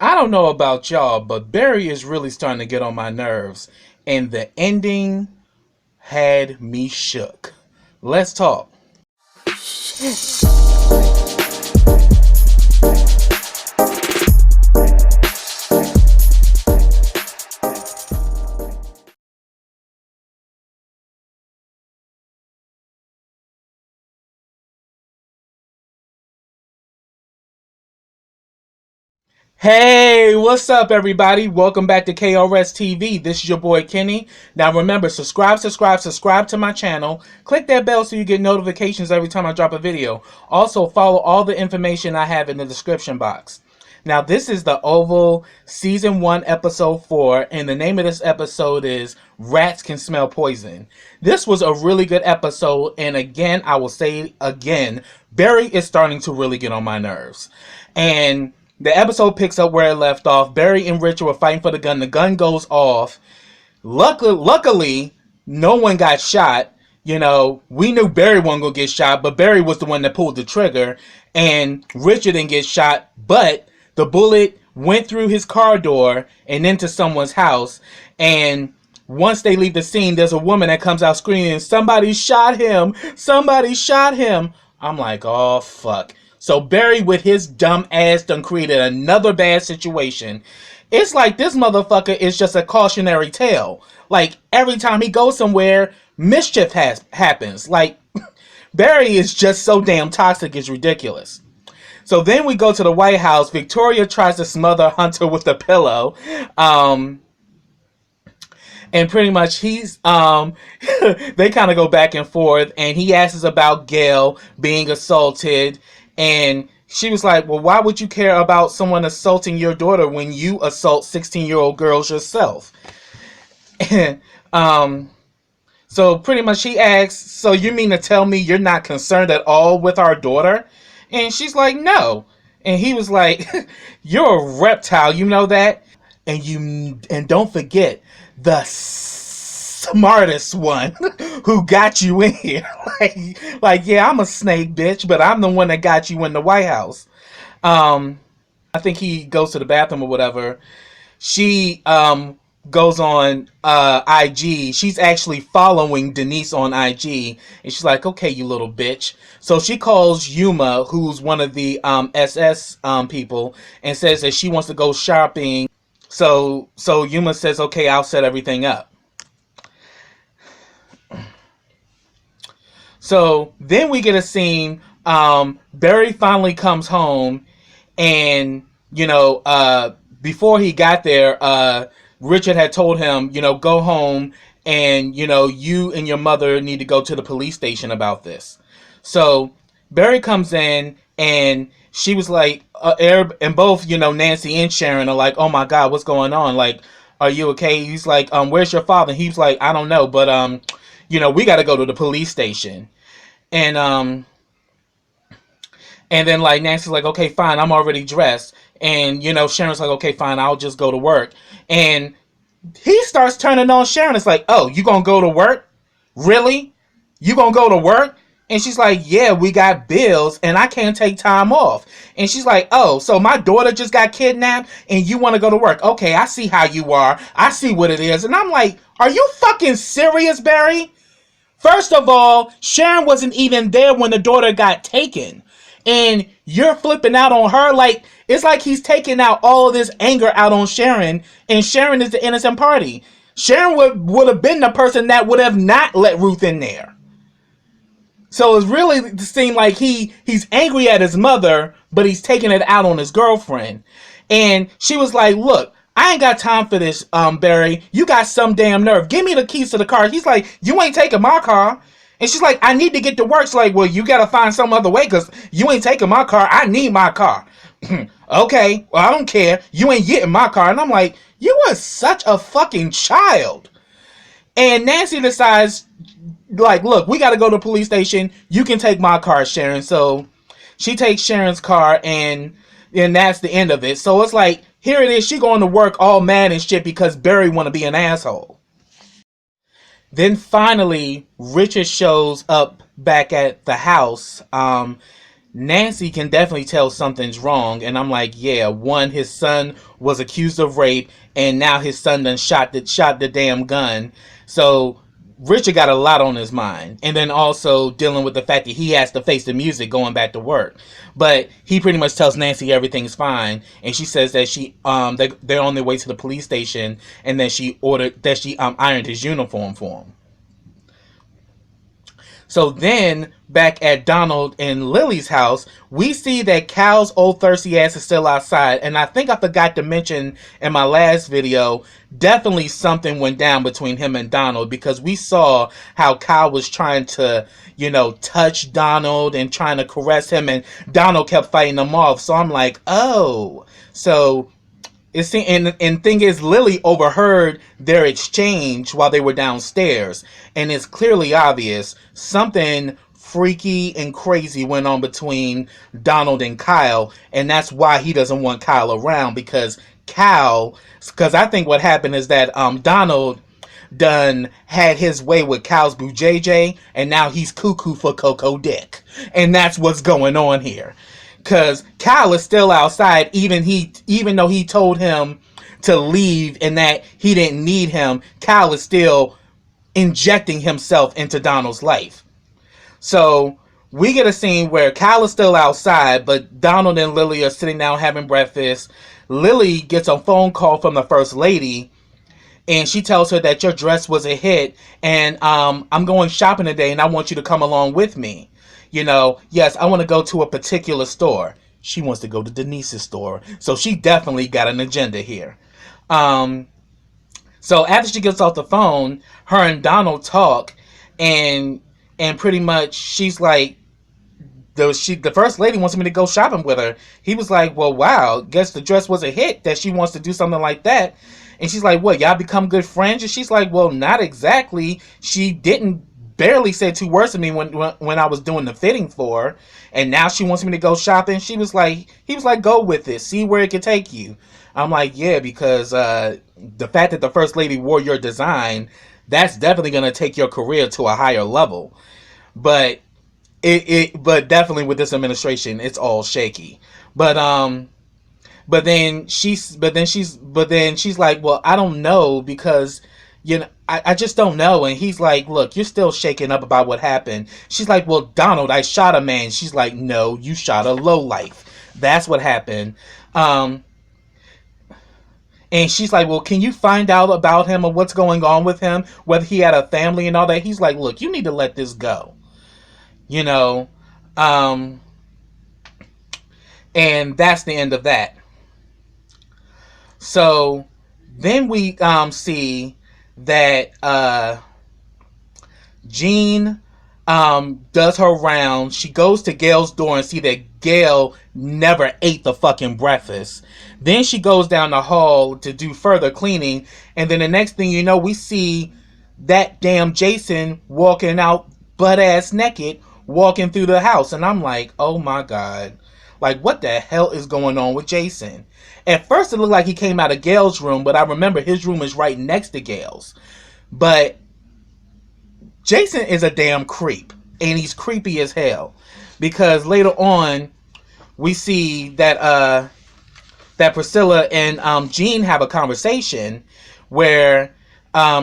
I don't know about y'all, but Barry is really starting to get on my nerves. And the ending had me shook. Let's talk. Hey, what's up, everybody? Welcome back to KRSTV. This is your boy Kenny. Now, remember, subscribe to my channel. Click that bell so you get notifications every time I drop a video. Also, follow all the information I have in the description box. Now, this is the Oval Season 1, Episode 4, and the name of this episode is Rats Can Smell Poison. This was a really good episode, and again, I will say again, Barry is starting to really get on my nerves. And the episode picks up where it left off. Barry and Richard were fighting for the gun. The gun goes off. Luckily, no one got shot. You know, we knew Barry wasn't going to get shot, but Barry was the one that pulled the trigger. And Richard didn't get shot, but the bullet went through his car door and into someone's house. And once they leave the scene, there's a woman that comes out screaming, "Somebody shot him! Somebody shot him!" I'm like, oh, fuck. So Barry, with his dumb ass, done created another bad situation. It's like this motherfucker is just a cautionary tale. Like, every time he goes somewhere, mischief happens. Like, Barry is just so damn toxic, it's ridiculous. So then we go to the White House. Victoria tries to smother Hunter with a pillow. And pretty much he's they kind of go back and forth, and he asks about Gail being assaulted, and she was like, well, why would you care about someone assaulting your daughter when you assault 16-year-old girls yourself? And so pretty much he asks, so you mean to tell me you're not concerned at all with our daughter? And she's like, no. And he was like, you're a reptile, you know that? And don't forget, the smartest one who got you in here. like, yeah, I'm a snake, bitch, but I'm the one that got you in the White House. I think he goes to the bathroom or whatever. She goes on IG. She's actually following Denise on IG, and she's like, okay, you little bitch. So she calls Yuma, who's one of the SS people, and says that she wants to go shopping. So Yuma says, okay, I'll set everything up. So then we get a scene. Barry finally comes home, and before he got there, Richard had told him, go home, and you and your mother need to go to the police station about this. So Barry comes in, and she was like, and both Nancy and Sharon are like, oh my God, what's going on? Like, are you okay? He's like, where's your father? He's like, I don't know, but we got to go to the police station. And then like Nancy's like, okay, fine, I'm already dressed. And Sharon's like, okay, fine, I'll just go to work. And he starts turning on Sharon. It's like, oh, you gonna go to work? Really? You gonna go to work? And she's like, yeah, we got bills and I can't take time off. And she's like, oh, so my daughter just got kidnapped and you want to go to work? Okay, I see how you are. I see what it is. And I'm like, are you fucking serious, Barry? First of all, Sharon wasn't even there when the daughter got taken. And you're flipping out on her. Like, it's like he's taking out all of this anger out on Sharon, and Sharon is the innocent party. Sharon would have been the person that would have not let Ruth in there. So it's really seemed like he's angry at his mother, but he's taking it out on his girlfriend. And she was like, look, I ain't got time for this, Barry. You got some damn nerve. Give me the keys to the car. He's like, you ain't taking my car. And she's like, I need to get to work. She's like, well, you got to find some other way because you ain't taking my car. I need my car. Okay, well, I don't care. You ain't getting my car. And I'm like, you are such a fucking child. And Nancy decides, like, look, we got to go to the police station. You can take my car, Sharon. So she takes Sharon's car, and that's the end of it. So it's like, here it is. She going to work all mad and shit because Barry want to be an asshole. Then finally, Richard shows up back at the house. Nancy can definitely tell something's wrong, and I'm like, yeah, one, his son was accused of rape, and now his son done shot the damn gun. So Richard got a lot on his mind, and then also dealing with the fact that he has to face the music going back to work. But he pretty much tells Nancy everything's fine, and she says that they're on their way to the police station, and then she ironed his uniform for him. So then, back at Donald and Lily's house, we see that Cal's old thirsty ass is still outside. And I think I forgot to mention in my last video, definitely something went down between him and Donald, because we saw how Cal was trying to, touch Donald and trying to caress him, and Donald kept fighting him off. So I'm like, oh, so and thing is, Lily overheard their exchange while they were downstairs, and it's clearly obvious something freaky and crazy went on between Donald and Kyle, and that's why he doesn't want Kyle around, because I think what happened is that Donald done had his way with Kyle's boo JJ, and now he's cuckoo for Coco Dick, and that's what's going on here. Because Kyle is still outside, even though he told him to leave and that he didn't need him. Kyle is still injecting himself into Donald's life. So we get a scene where Kyle is still outside, but Donald and Lily are sitting down having breakfast. Lily gets a phone call from the First Lady, and she tells her that your dress was a hit, and I'm going shopping today, and I want you to come along with me. Yes, I want to go to a particular store. She wants to go to Denise's store. So she definitely got an agenda here. So after she gets off the phone, her and Donald talk, and pretty much she's like, the First Lady wants me to go shopping with her. He was like, well, wow, guess the dress was a hit that she wants to do something like that. And she's like, what, y'all become good friends? And she's like, well, not exactly. She barely said two words to me when I was doing the fitting for her, and now she wants me to go shopping. He was like, go with it, see where it can take you. I'm like, yeah, because the fact that the First Lady wore your design, that's definitely going to take your career to a higher level. But but definitely with this administration, it's all shaky. But then she's like, well, I don't know, because I just don't know. And he's like, look, you're still shaken up about what happened. She's like, well, Donald, I shot a man. She's like, no, you shot a lowlife. That's what happened. And she's like, well, can you find out about him or what's going on with him, whether he had a family and all that? He's like, look, you need to let this go. And that's the end of that. So then we see that Jean does her round. She goes to Gail's door and see that Gail never ate the fucking breakfast. Then she goes down the hall to do further cleaning, and then the next thing you know, we see that damn Jason walking out butt ass naked, walking through the house. And I'm like, oh my god, like, what the hell is going on with Jason? At first it looked like he came out of Gail's room, but I remember his room is right next to Gail's. But Jason is a damn creep, and he's creepy as hell, because later on we see that that Priscilla and Jean have a conversation where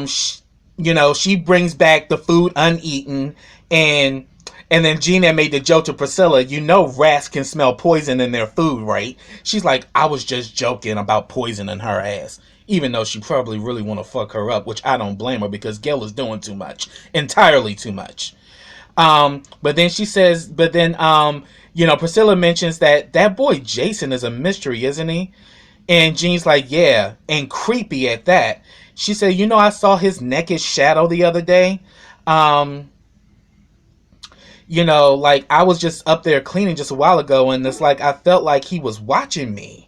she brings back the food uneaten, and then Jean had made the joke to Priscilla, rats can smell poison in their food, right? She's like, I was just joking about poisoning her ass. Even though she probably really want to fuck her up, which I don't blame her, because Gail is doing too much. Entirely too much. But then Priscilla mentions that boy Jason is a mystery, isn't he? And Jean's like, yeah, and creepy at that. She said, I saw his naked shadow the other day. I was just up there cleaning just a while ago, and it's like I felt like he was watching me.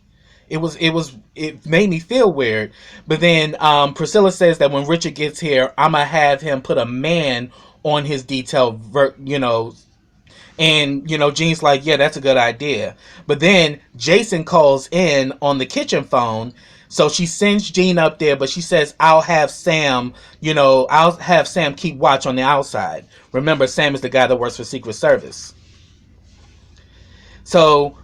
It made me feel weird. But then Priscilla says that when Richard gets here, I'm gonna have him put a man on his detail, and Jean's like, yeah, that's a good idea. But then Jason calls in on the kitchen phone, so she sends Jean up there, but she says, I'll have Sam keep watch on the outside. Remember, Sam is the guy that works for Secret Service. So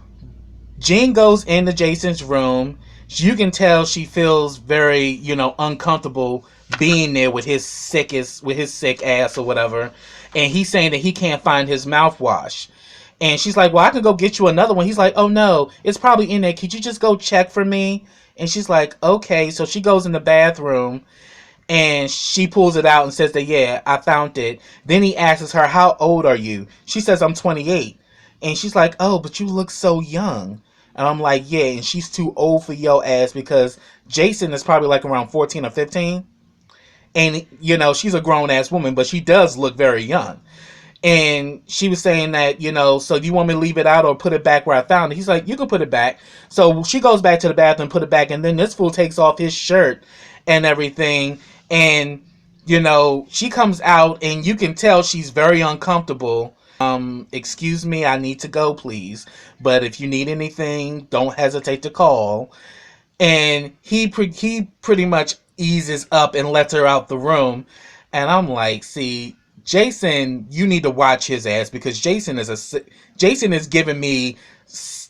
Jean goes into Jason's room. You can tell she feels very, uncomfortable being there with his sick ass or whatever. And he's saying that he can't find his mouthwash. And she's like, well, I can go get you another one. He's like, oh no, it's probably in there. Could you just go check for me? And she's like, okay. So she goes in the bathroom and she pulls it out and says that, yeah, I found it. Then he asks her, how old are you? She says, I'm 28. And she's like, oh, but you look so young. And I'm like, yeah, and she's too old for your ass because Jason is probably like around 14 or 15. And, she's a grown ass woman, but she does look very young. And she was saying that, so do you want me to leave it out or put it back where I found it? He's like, you can put it back. So she goes back to the bathroom, put it back, and then this fool takes off his shirt and everything. And, she comes out and you can tell she's very uncomfortable. Excuse me, I need to go, please. But if you need anything, don't hesitate to call. And he pretty much eases up and lets her out the room. And I'm like, see, Jason, you need to watch his ass because Jason is giving me,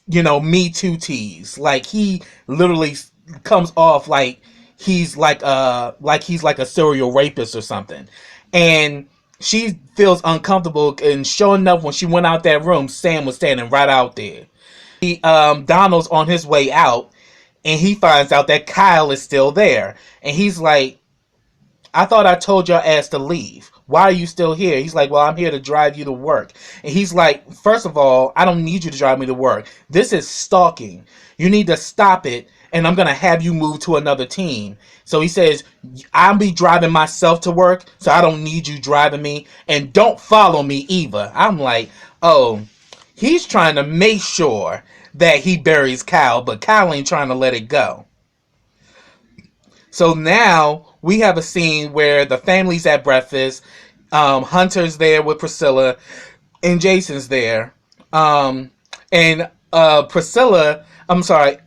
Me Too tease. Like he literally comes off like he's like a serial rapist or something. And she feels uncomfortable, and sure enough, when she went out that room, Sam was standing right out there. Donald's on his way out, and he finds out that Kyle is still there. And he's like, I thought I told your ass to leave. Why are you still here? He's like, well, I'm here to drive you to work. And he's like, first of all, I don't need you to drive me to work. This is stalking. You need to stop it, and I'm going to have you move to another team. So he says, I'll be driving myself to work, so I don't need you driving me. And don't follow me either. I'm like, oh, he's trying to make sure that he buries Kyle, but Kyle ain't trying to let it go. So now we have a scene where the family's at breakfast. Hunter's there with Priscilla, and Jason's there. Priscilla, I'm sorry,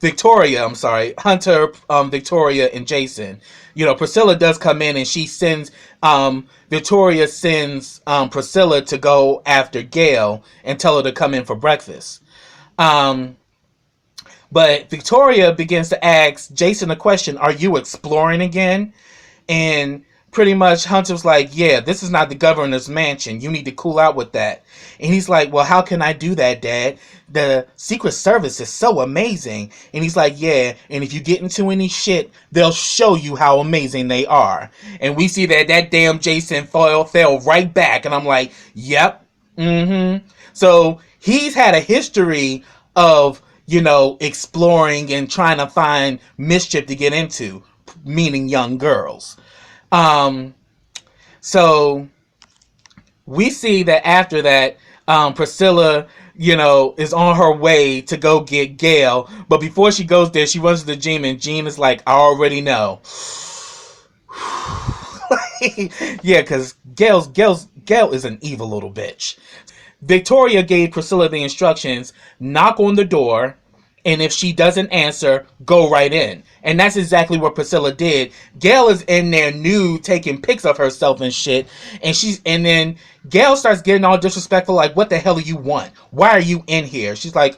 Victoria, I'm sorry, Hunter, Victoria, and Jason. Priscilla does come in and she sends, Victoria sends Priscilla to go after Gail and tell her to come in for breakfast. But Victoria begins to ask Jason a question, are you exploring again? And pretty much Hunter's like, yeah, this is not the governor's mansion. You need to cool out with that. And he's like, well, how can I do that, Dad? The Secret Service is so amazing. And he's like, yeah, and if you get into any shit, they'll show you how amazing they are. And we see that damn Jason fell right back. And I'm like, yep. So he's had a history of, exploring and trying to find mischief to get into, meaning young girls. So we see that after that, Priscilla, is on her way to go get Gail. But before she goes there, she runs to Jean, and Jean is like, I already know. Yeah, because Gail is an evil little bitch. Victoria gave Priscilla the instructions, knock on the door, and if she doesn't answer, go right in. And that's exactly what Priscilla did. Gail is in there nude, taking pics of herself and shit. And then Gail starts getting all disrespectful, like, what the hell do you want? Why are you in here? She's like,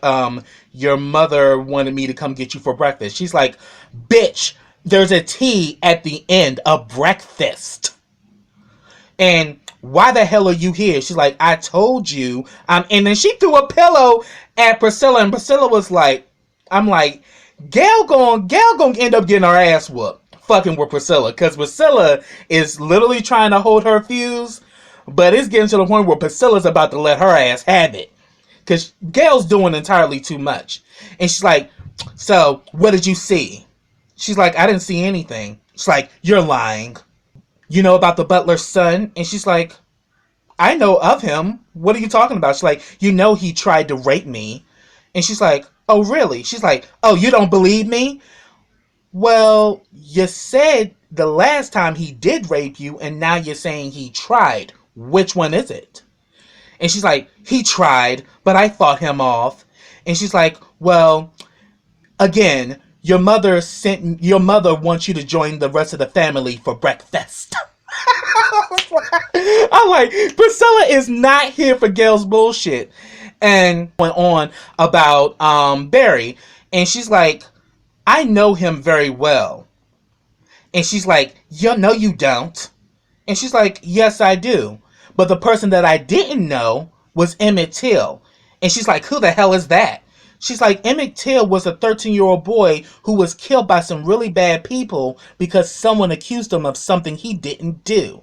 your mother wanted me to come get you for breakfast. She's like, bitch, there's a T at the end of breakfast. And why the hell are you here? She's like, I told you. And then she threw a pillow at Priscilla, and Priscilla was like, I'm like, Gail gonna end up getting her ass whooped fucking with Priscilla, because Priscilla is literally trying to hold her fuse, but it's getting to the point where Priscilla's about to let her ass have it, because Gail's doing entirely too much. And she's like, so what did you see? She's like, I didn't see anything. She's like, you're lying. You know about the butler's son? And she's like, I know of him. What are you talking about? She's like, he tried to rape me. And she's like, oh, really? She's like, oh, you don't believe me? Well, you said the last time he did rape you, and now you're saying he tried. Which one is it? And she's like, he tried, but I fought him off. And she's like, well, Again, your mother wants you to join the rest of the family for breakfast. I'm like, Priscilla is not here for Gail's bullshit. And went on about Barry. And she's like, I know him very well. And she's like, no, you don't. And she's like, yes, I do. But the person that I didn't know was Emmett Till. And she's like, who the hell is that? She's like, Emmett Till was a 13-year-old boy who was killed by some really bad people because someone accused him of something he didn't do.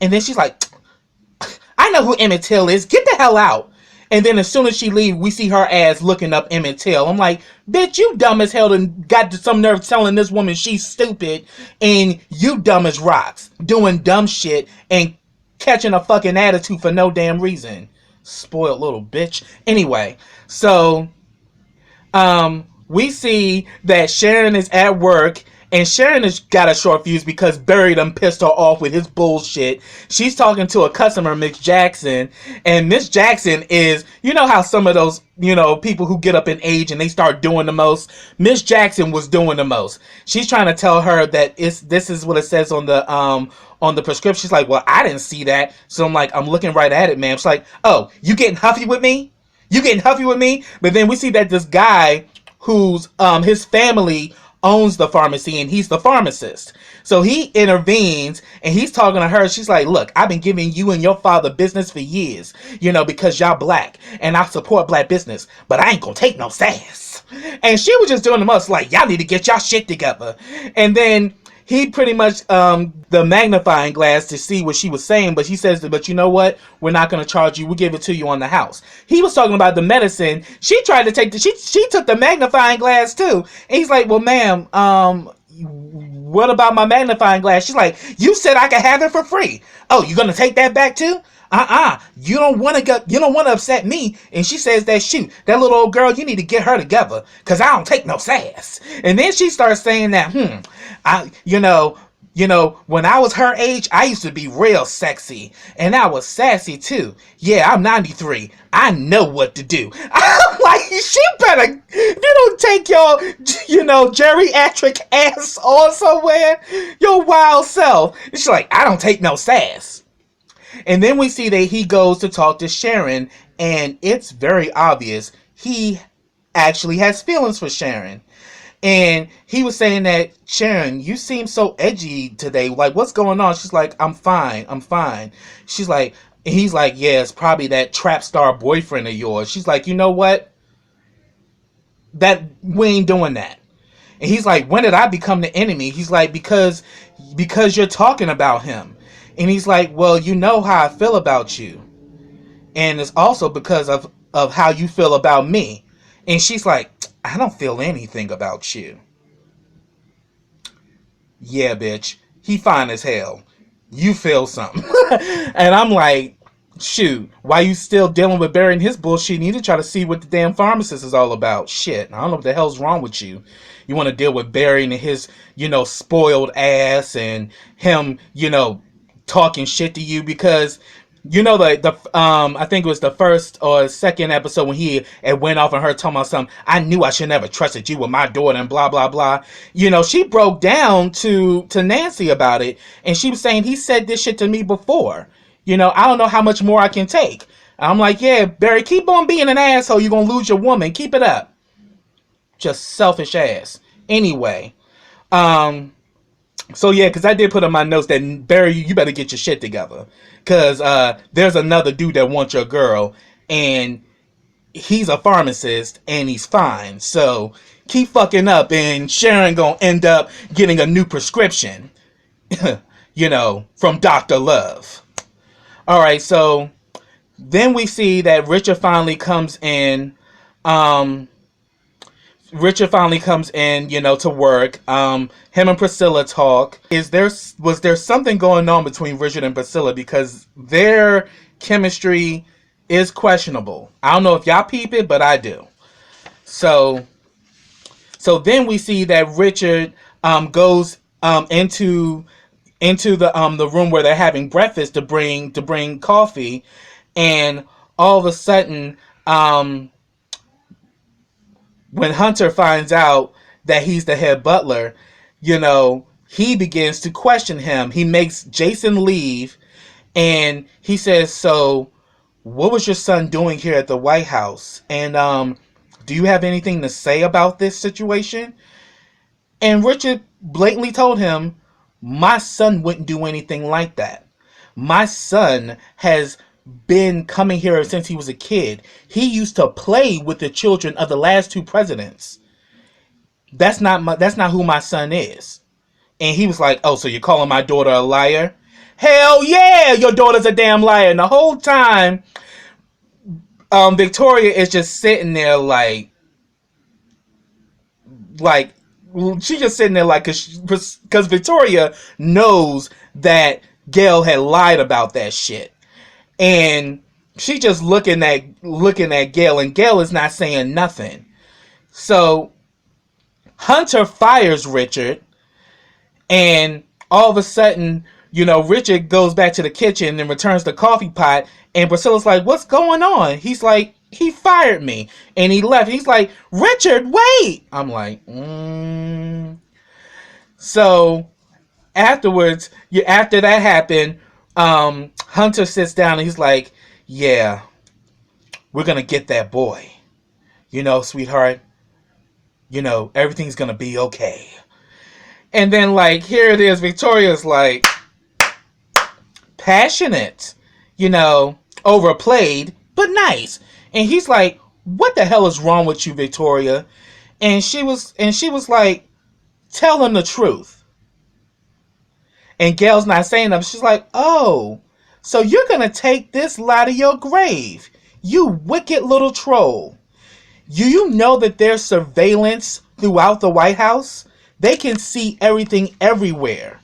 And then she's like, I know who Emmett Till is. Get the hell out. And then as soon as she leaves, we see her ass looking up Emmett Till. I'm like, bitch, you dumb as hell and got some nerve telling this woman she's stupid, and you dumb as rocks, doing dumb shit and catching a fucking attitude for no damn reason. Spoiled little bitch. Anyway, so we see that Sharon is at work, and Sharon has got a short fuse because Barry done pissed her off with his bullshit. She's talking to a customer, Miss Jackson, and Miss Jackson is, you know how some of those, people who get up in age and they start doing the most? Miss Jackson was doing the most. She's trying to tell her that this is what it says on the prescription. She's like, well, I didn't see that. So I'm like, I'm looking right at it, ma'am. She's like, oh, you getting huffy with me? You getting huffy with me? But then we see that this guy who's his family owns the pharmacy and he's the pharmacist. So he intervenes and he's talking to her. She's like, look, I've been giving you and your father business for years, because y'all black and I support black business, but I ain't gonna take no sass. And she was just doing the most like, y'all need to get y'all shit together. And then he pretty much the magnifying glass to see what she was saying, but she says, but you know what? We're not going to charge you. We'll give it to you on the house. He was talking about the medicine. She tried to take she took the magnifying glass too. And he's like, well, ma'am, what about my magnifying glass? She's like, you said I could have it for free. Oh, you going to take that back too? You don't want to upset me. And she says that, shoot, that little old girl, you need to get her together, because I don't take no sass. And then she starts saying that, when I was her age, I used to be real sexy, and I was sassy too. Yeah, I'm 93. I know what to do. I'm like, she better, you don't take your, geriatric ass on somewhere, your wild self. And she's like, I don't take no sass. And then we see that he goes to talk to Sharon, and it's very obvious he actually has feelings for Sharon. And he was saying that, Sharon, you seem so edgy today. Like, what's going on? She's like, I'm fine. She's like, and he's like, yeah, it's probably that trap star boyfriend of yours. She's like, you know what? That we ain't doing that. And he's like, when did I become the enemy? He's like, because you're talking about him. And he's like, well, you know how I feel about you. And it's also because of how you feel about me. And she's like, I don't feel anything about you. Yeah, bitch. He fine as hell. You feel something. And I'm like, shoot, why you still dealing with Barry and his bullshit? You need to try to see what the damn pharmacist is all about. Shit, I don't know what the hell's wrong with you. You want to deal with Barry and his, spoiled ass and him, talking shit to you because I think it was the first or second episode when he went off on her talking about something. I knew I should never trusted you with my daughter and blah blah blah. She broke down to Nancy about it, and she was saying he said this shit to me before. I don't know how much more I can take. I'm like, yeah, Barry, keep on being an asshole. You're gonna lose your woman. Keep it up. Just selfish ass. Anyway, so yeah, because I did put on my notes that, Barry, you better get your shit together. Because there's another dude that wants your girl, and he's a pharmacist, and he's fine. So keep fucking up, and Sharon gonna end up getting a new prescription, from Dr. Love. Alright, so then we see that Richard finally comes in. To work. Him and Priscilla talk. Was there something going on between Richard and Priscilla, because their chemistry is questionable. I don't know if y'all peep it, but I do. So then we see that Richard goes into the room where they're having breakfast to bring coffee, and all of a sudden when Hunter finds out that he's the head butler, he begins to question him. He makes Jason leave, and he says, so what was your son doing here at the White House? And do you have anything to say about this situation? And Richard blatantly told him, my son wouldn't do anything like that. My son has been coming here since he was a kid. He used to play with the children of the last two presidents. That's not who my son is. And he was like, oh, so you're calling my daughter a liar? Hell yeah, your daughter's a damn liar. And the whole time, Victoria is just sitting there like she's just sitting there like, because Victoria knows that Gail had lied about that shit. And she just looking at Gail, and Gail is not saying nothing. So Hunter fires Richard, and all of a sudden, Richard goes back to the kitchen and returns the coffee pot, and Priscilla's like, what's going on? He's like, he fired me, and he left. He's like, Richard, wait! I'm like, So afterwards, after that happened, Hunter sits down and he's like, yeah, we're gonna get that boy. Sweetheart, everything's gonna be okay. And then, here it is, Victoria's like, passionate, overplayed, but nice. And he's like, what the hell is wrong with you, Victoria? And she was like, tell him the truth. And Gail's not saying that. She's like, oh, so you're going to take this lie to your grave. You wicked little troll. You know that there's surveillance throughout the White House? They can see everything everywhere.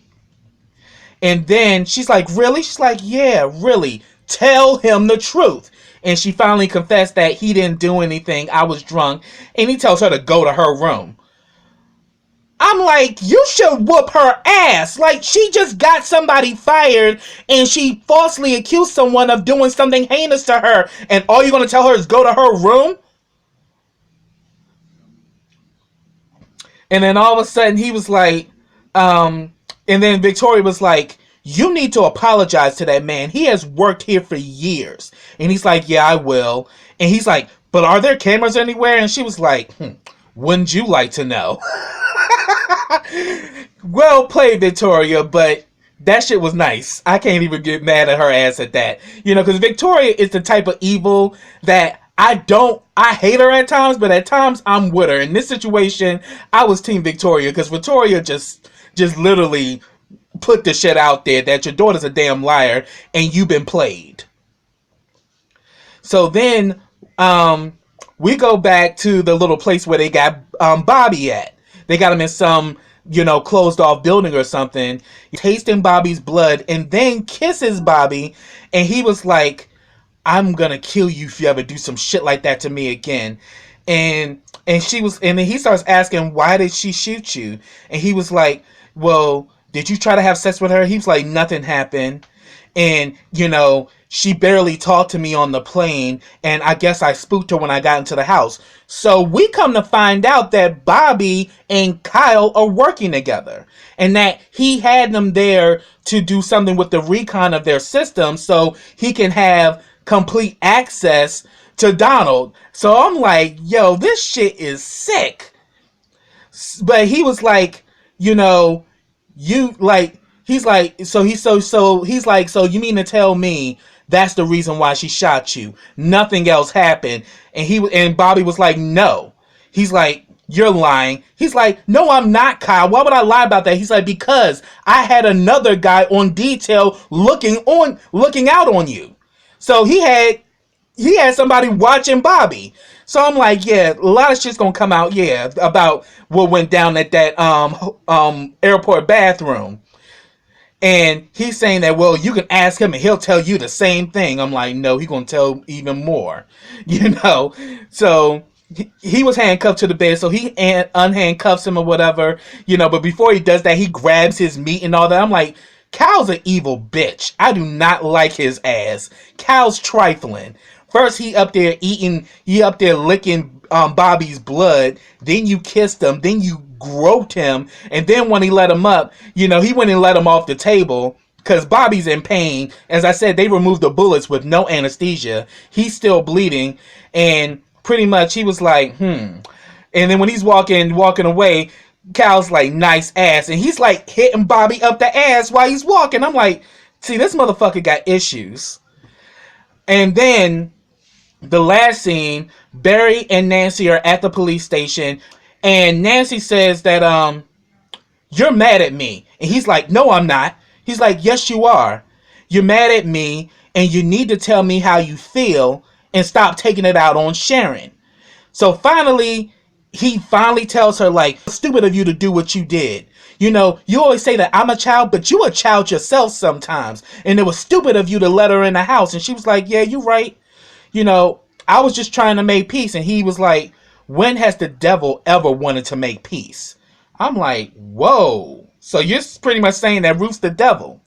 And then she's like, really? She's like, yeah, really. Tell him the truth. And she finally confessed that he didn't do anything. I was drunk. And he tells her to go to her room. I'm like, you should whoop her ass. Like, she just got somebody fired and she falsely accused someone of doing something heinous to her. And all you're going to tell her is go to her room? And then all of a sudden he was like, and then Victoria was like, you need to apologize to that man. He has worked here for years. And he's like, yeah, I will. And he's like, but are there cameras anywhere? And she was like, wouldn't you like to know? Well played, Victoria, but that shit was nice. I can't even get mad at her ass at that. Because Victoria is the type of evil that I hate her at times, but at times I'm with her. In this situation, I was Team Victoria, because Victoria just literally put the shit out there that your daughter's a damn liar and you've been played. So then we go back to the little place where they got Bobby at. They got him in some, closed off building or something, tasting Bobby's blood, and then kisses Bobby. And he was like, I'm gonna kill you if you ever do some shit like that to me again. And then he starts asking, why did she shoot you? And he was like, well, did you try to have sex with her? He was like, nothing happened. And, she barely talked to me on the plane, and I guess I spooked her when I got into the house. So we come to find out that Bobby and Kyle are working together, and that he had them there to do something with the recon of their system so he can have complete access to Donald. So I'm like, yo, this shit is sick. But he was like, he's like, so you mean to tell me that's the reason why she shot you? Nothing else happened. And Bobby was like, no. He's like, you're lying. He's like, no, I'm not, Kyle. Why would I lie about that? He's like, because I had another guy on detail looking out on you. So he had somebody watching Bobby. So I'm like, yeah, a lot of shit's gonna come out, yeah, about what went down at that airport bathroom. And he's saying that, well, you can ask him and he'll tell you the same thing. I'm like, no, he's going to tell even more, So he was handcuffed to the bed, so he unhandcuffs him or whatever, But before he does that, he grabs his meat and all that. I'm like, Cal's an evil bitch. I do not like his ass. Cal's trifling. First he up there licking Bobby's blood. Then you kissed him. Then you groped him. And then when he let him up, he went and let him off the table. Because Bobby's in pain. As I said, they removed the bullets with no anesthesia. He's still bleeding. And pretty much he was like, And then when he's walking away, Cal's like, nice ass. And he's like hitting Bobby up the ass while he's walking. I'm like, see, this motherfucker got issues. And then the last scene, Barry and Nancy are at the police station. And Nancy says that, you're mad at me. And he's like, no, I'm not. He's like, yes, you are. You're mad at me, and you need to tell me how you feel and stop taking it out on Sharon. So he finally tells her, like, stupid of you to do what you did. You always say that I'm a child, but you a child yourself sometimes. And it was stupid of you to let her in the house. And she was like, yeah, you're right. I was just trying to make peace. And he was like, when has the devil ever wanted to make peace? I'm like, whoa. So you're pretty much saying that Ruth's the devil.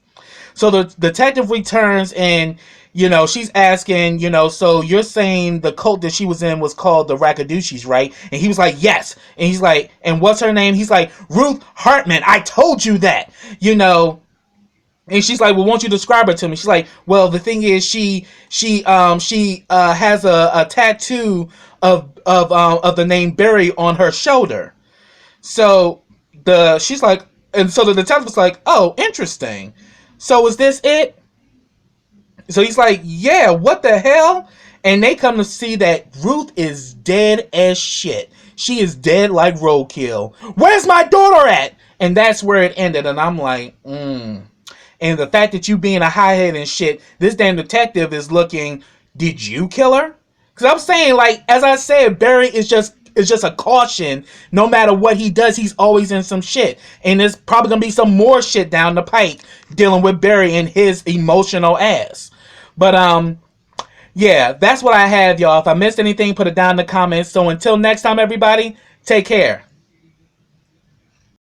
So the detective returns and, she's asking, so you're saying the cult that she was in was called the Rakadushis, right? And he was like, yes. And he's like, and what's her name? He's like, Ruth Hartman. I told you that, And she's like, well, won't you describe her to me? She's like, well, the thing is, she has a tattoo of the name Barry on her shoulder. So she's like, and so the detective was like, oh, interesting. So is this it? So he's like, yeah, what the hell? And they come to see that Ruth is dead as shit. She is dead like roadkill. Where's my daughter at? And that's where it ended. And I'm like, And the fact that you being a hothead and shit, this damn detective is looking, did you kill her? Because I'm saying, like, as I said, Barry is just a caution. No matter what he does, he's always in some shit. And there's probably going to be some more shit down the pike dealing with Barry and his emotional ass. But, yeah, that's what I have, y'all. If I missed anything, put it down in the comments. So until next time, everybody, take care.